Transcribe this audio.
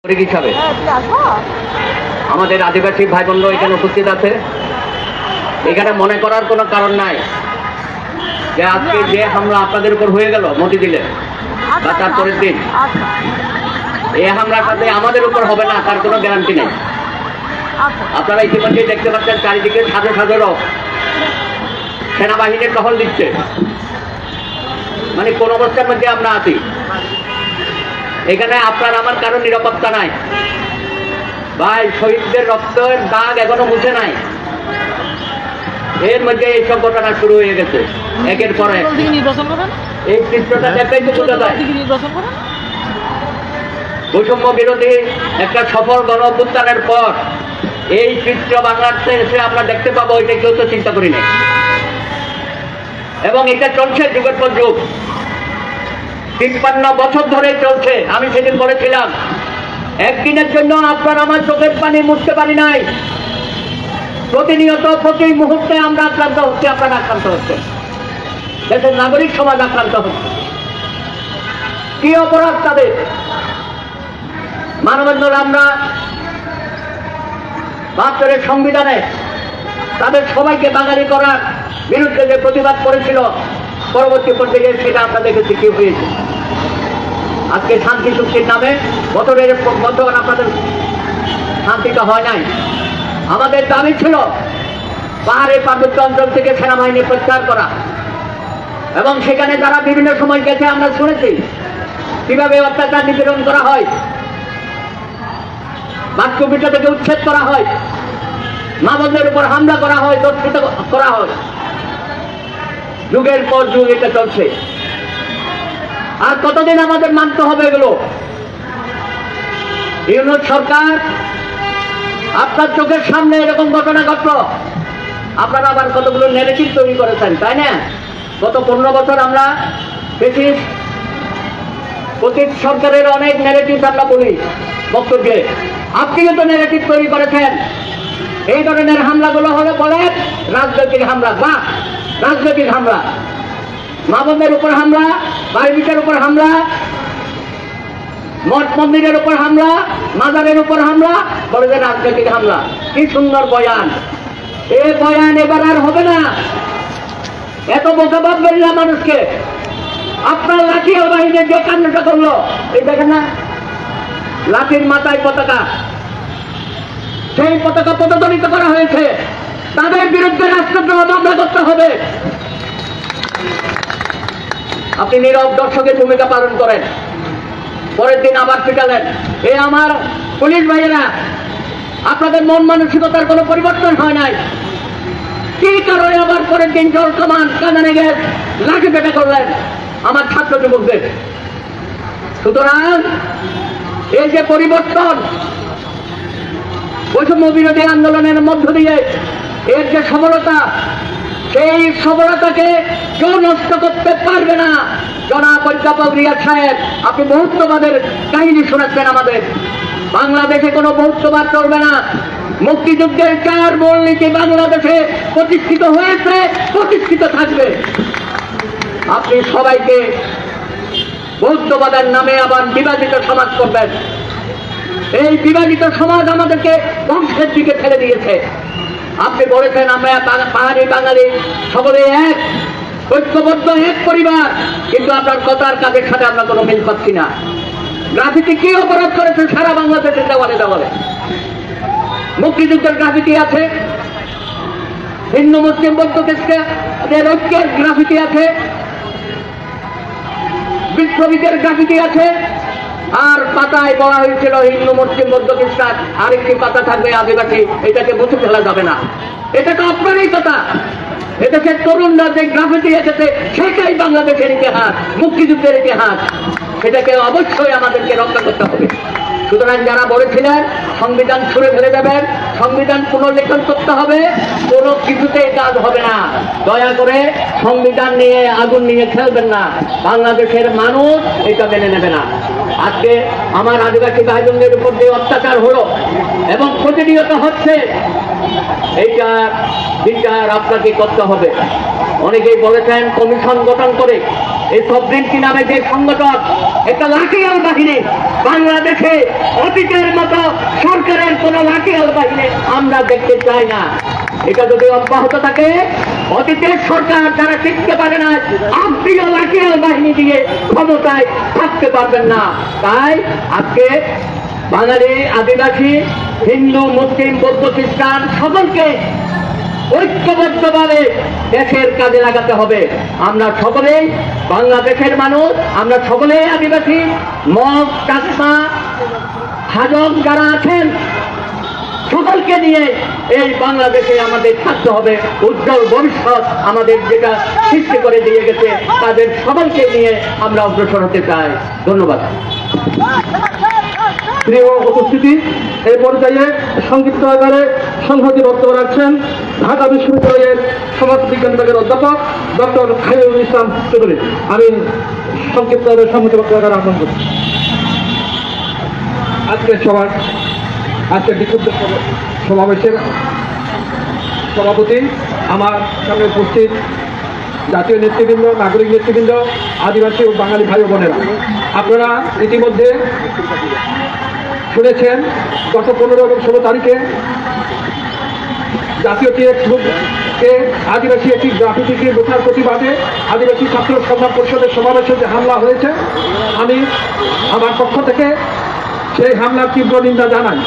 হিসাবে আমাদের আদিবাসী ভাই বোনরা এখানে উপস্থিত আছে। এখানে মনে করার কোনো কারণ নাই যে আজকে যে হামলা আপনাদের উপর হয়ে গেল মতিঝিলে বা তার পরের দিন এই হামলাটাতে আমাদের উপর হবে না তার কোনো গ্যারান্টি নেই। আপনারা ইতিমধ্যে দেখতে পাচ্ছেন চারিদিকে সাথে সাথে সেনাবাহিনীর টহল দিচ্ছে, মানে কোন অবস্থার মধ্যে আমরা আছি। এখানে আপনার আমার কারো নিরাপত্তা নাই ভাই, শহীদদের রক্তের দাগ এখনো মুছে নাই। এর মধ্যে এইসব ঘটনা শুরু হয়ে গেছে একের পর এক। এই চিত্রটা দেখাই তো বোঝা যায় বৈষম্য বিরোধী একটা সফল গণ অভ্যুত্থানের পর এই চিত্র বাংলাদেশে আমরা দেখতে পাবো, এটা কেউ তো চিন্তা করি নাই। এবং এটা চলছে যুগের পর যুগ, 53 বছর ধরে চলছে। আমি সেদিন বলেছিলাম একদিনের জন্য আপনার আমার চোখের পানি মুছতে পারি নাই। প্রতিনিয়ত প্রতি মুহূর্তে আমরা আক্রান্ত হচ্ছে, আপনারা আক্রান্ত হচ্ছে, দেশের নাগরিক সমাজ আক্রান্ত হচ্ছে। কি অপরাধ তাদের? মানববন্ধন আমরা 72-এর সংবিধানে তাদের সবাইকে বাঙালি করার বিরুদ্ধে যে প্রতিবাদ করেছিল, পরবর্তী পর্যায়ে সেটা আমরা দেখেছি কি হয়েছে। আজকে শান্তি চুক্তির নামে বছরের বছর আপনাদের শান্তিটা হয় নাই। আমাদের দাবি ছিল পাহাড়ের পার্বত্য অঞ্চল থেকে সেনাবাহিনী প্রত্যাহার করা, এবং সেখানে যারা বিভিন্ন সময় গেছে আমরা শুনেছি কিভাবে অত্যাচার নিপীড়ন করা হয়, বাস্তুপিঠা থেকে উচ্ছেদ করা হয়, মা বোনদের উপর হামলা করা হয়, দর্শিত করা হয়। যুগের পর যুগ এটা চলছে। আর কতদিন আমাদের মানতে হবে এগুলো? ইউনিট সরকার আপনার চোখের সামনে এরকম ঘটনা ঘটল, আপনারা আবার কতগুলো নেগেটিভ তৈরি করেছেন, তাই না? গত 15 বছর আমরা দেখি অতীত সরকারের অনেক নেগেটিভ আমরা বলি বক্তব্যে, আপনিও তো নেগেটিভ তৈরি করেছেন। এই ধরনের হামলাগুলো হলে বলে রাজনৈতিক হামলা, বা রাজনৈতিক হামলা, মা বোনদের উপর হামলা, বাড়ির উপর হামলা, মঠ মন্দিরের উপর হামলা, মাজারের উপর হামলা, বলে যে রাজনৈতিক হামলা। কি সুন্দর বয়ান! এই বয়ান এবার আর হবে না। এত বোকা ভাববেন না মানুষকে। আপনার লাঠি বাহিনীর যে কাণ্ডটা করলো, এই দেখেন না, লাঠির মাথায় পতাকা, সেই পতাকা পদদলিত করা হয়েছে। তাদের বিরুদ্ধে রাষ্ট্রদ্রোহ মামলা করতে হবে। আপনি নীরব দর্শকের ভূমিকা পালন করেন, পরের দিন আবার পিটালেন। এই আমার পুলিশ ভাইয়েরা, আপনাদের মন মানসিকতার কোনো পরিবর্তন হয় নাই। কি কারণে আবার পরের দিন জল কামান কাঁদানে গ্যাস লাঠি পেটা করলেন আমার ছাত্র যুবকদের? সুতরাং এই যে পরিবর্তন, বৈষম্য বিরোধী আন্দোলনের মধ্য দিয়ে এর যে সফলতা, সেই সফলতাকে কেউ নষ্ট করতে পারবে না। জনাব অধ্যাপক রিয়াদ সাহেব, আপনি বহুত্ববাদের কাহিনী শোনাচ্ছেন আমাদের। বাংলাদেশে কোনো বহুত্ববাদ চলবে না। মুক্তিযুদ্ধের 4 মূলনীতি বাংলাদেশে প্রতিষ্ঠিত হয়েছে, প্রতিষ্ঠিত থাকবে। আপনি সবাইকে বহুত্ববাদের নামে আবার বিভাজিত সমাজ করবেন। এই বিভাজিত সমাজ আমাদেরকে ধ্বংসের দিকে ফেলে দিয়েছে। আপনি বলেছেন আমরা পাহাড়ি বাঙালি সকলে এক, ঐক্যবদ্ধ এক পরিবার, কিন্তু আপনার কথার কাজের সাথে আমরা কোনো মিল পাচ্ছি না। গ্রাফিতি কি অপরাধ করেছে সারা বাংলাদেশের দেওয়ালে দেওয়ালে? মুক্তিযুদ্ধের গ্রাফিতি আছে, হিন্দু মুসলিম বৌদ্ধ খ্রিস্টানদের ঐক্যের গ্রাফিতি আছে, বিপ্লবীদের গ্রাফিতি আছে। আর পাতায় বলা হয়েছিল হিন্দু মুসলিম বৌদ্ধ খ্রিস্টান, আরেকটি পাতা থাকবে আদিবাসী, এটাকে মুছে ফেলা যাবে না। এটা তো আপনারই কথা। এদেশের তরুণরা যে গ্রাফিতি এসেছে সেটাই বাংলাদেশের ইতিহাস, মুক্তিযুদ্ধের ইতিহাস। সেটাকে অবশ্যই আমাদেরকে রক্ষা করতে হবে। সুতরাং যারা বলেছিলেন সংবিধান ছুঁড়ে ফেলে দেবেন, সংবিধান পুনর্লেখন করতে হবে, কোনো কিছুতেই কাজ হবে না। দয়া করে সংবিধান নিয়ে আগুন নিয়ে খেলবেন না। বাংলাদেশের মানুষ এটা মেনে নেবে না। আজকে আমার আদিবাসী ভাই বোনদের উপর যে অত্যাচার হলো এবং প্রতিনিয়ত হচ্ছে, এইটা বিচার আপনাকে করতে হবে। অনেকেই বলেছেন কমিশন গঠন করে এই সবরিনটি নামে যে সংগঠন, একটা লাঠিয়াল বাহিনী বাংলাদেশে অতীতের মতো সরকারের কোন লাঠিয়াল বাহিনী আমরা দেখতে চাই না। এটা যদি অব্যাহত থাকে, অতীতের সরকার যারা টিকতে পারে না, আপনিও লাঠিয়াল বাহিনী দিয়ে ক্ষমতায় থাকতে পারবেন না। তাই আজকে বাঙালি, আদিবাসী, হিন্দু, মুসলিম, বৌদ্ধ, খ্রিস্টান সকলকে ঐক্যবদ্ধভাবে দেশের কাজে লাগাতে হবে। আমরা সকলেই বাংলাদেশের মানুষ, আমরা সকলেই আদিবাসী, মগ, চাকমা, হাজং যারা আছেন সকলকে নিয়ে এই বাংলাদেশে আমাদের থাকতে হবে। উজ্জ্বল ভবিষ্যৎ আমাদের যেটা সৃষ্টি করে দিয়ে গেছে, তাদের সকলকে নিয়ে আমরা অগ্রসর হতে চাই। ধন্যবাদ। প্রিয় উপস্থিতি, এই পর্যায়ে সংক্ষিপ্ত আকারে সংহতি বক্তব্য রাখছেন ঢাকা বিশ্ববিদ্যালয়ের সমাজ বিজ্ঞান বিভাগের অধ্যাপক ডক্টর খায়রুল ইসলাম চৌধুরী। আমি সংক্ষিপ্তভাবে সংহতি বক্তব্য আকারে আহ্বান করছি। আজকের বিক্ষুব্ধ সমাবেশের সভাপতি, আমার সামনে উপস্থিত জাতীয় নেতৃবৃন্দ, নাগরিক নেতৃবৃন্দ, আদিবাসী ও বাঙালি ভাই ও বোনেরা, আপনারা ইতিমধ্যে শুনেছেন গত 15 এবং 16 তারিখে জাতীয় টেক্সট বুককে আদিবাসী একটি গ্রাফিতিকে বোঝার প্রতিবাদে আদিবাসী ছাত্র সংগ্রাম পরিষদের সমাবেশে যে হামলা হয়েছে, আমি আমার পক্ষ থেকে সেই হামলার তীব্র নিন্দা জানাই।